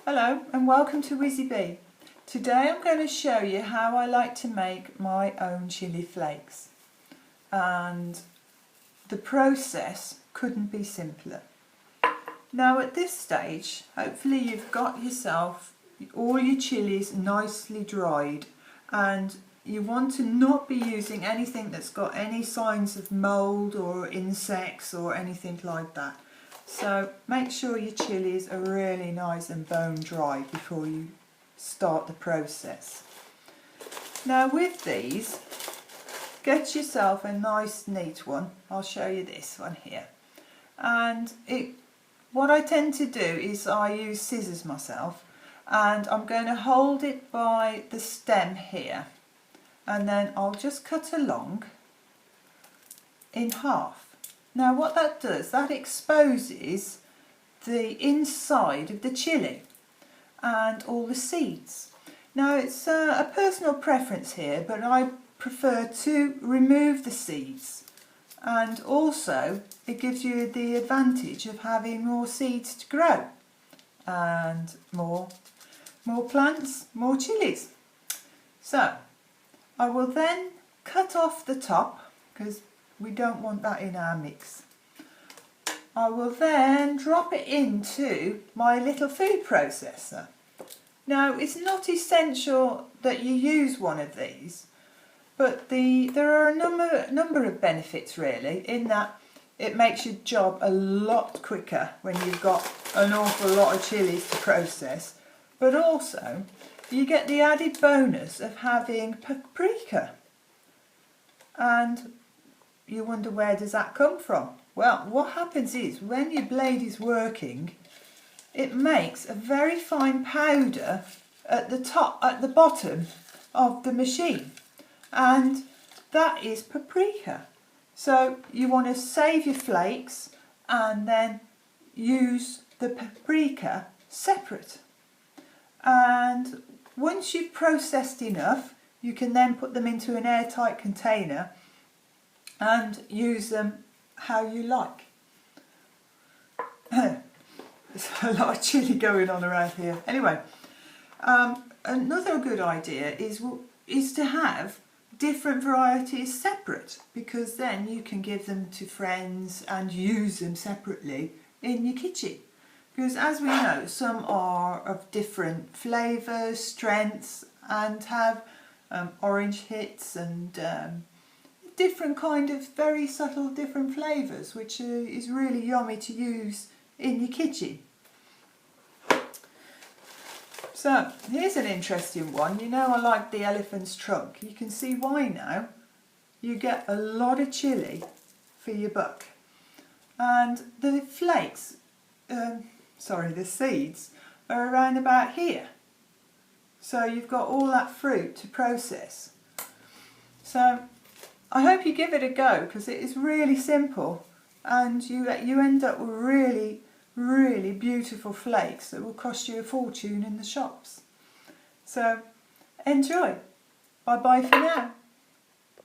Hello and welcome to Wizzy Bee. Today I'm going to show you how I like to make my own chilli flakes, and the process couldn't be simpler. Now at this stage, hopefully you've got yourself all your chilies nicely dried, and you want to not be using anything that's got any signs of mould or insects or anything like that. So make sure your chilies are really nice and bone dry before you start the process. Now with these, get yourself a nice neat one. I'll show you this one here. And what I tend to do is I use scissors myself, and I'm going to hold it by the stem here, and then I'll just cut along in half. Now what that does, that exposes the inside of the chilli and all the seeds. Now it's a personal preference here, but I prefer to remove the seeds, and also it gives you the advantage of having more seeds to grow and more plants, more chilies. So I will then cut off the top because we don't want that in our mix. I will then drop it into my little food processor. Now it's not essential that you use one of these, but there are a number of benefits really, in that it makes your job a lot quicker when you've got an awful lot of chilies to process, but also you get the added bonus of having paprika. And you wonder, where does that come from? Well, what happens is when your blade is working, it makes a very fine powder at the bottom of the machine, and that is paprika. So you want to save your flakes and then use the paprika separate. And once you've processed enough, you can then put them into an airtight container and use them how you like. There's a lot of chilli going on around here. Anyway, another good idea is to have different varieties separate, because then you can give them to friends and use them separately in your kitchen. Because as we know, some are of different flavours, strengths, and have orange hits and different kind of very subtle different flavours, which is really yummy to use in your kitchen. So here's an interesting one. You know I like the elephant's trunk. You can see why now. You get a lot of chilli for your buck. And the flakes, the seeds are around about here. So you've got all that fruit to process. So I hope you give it a go, because it is really simple, and you end up with really, really beautiful flakes that will cost you a fortune in the shops. So enjoy. Bye bye for now.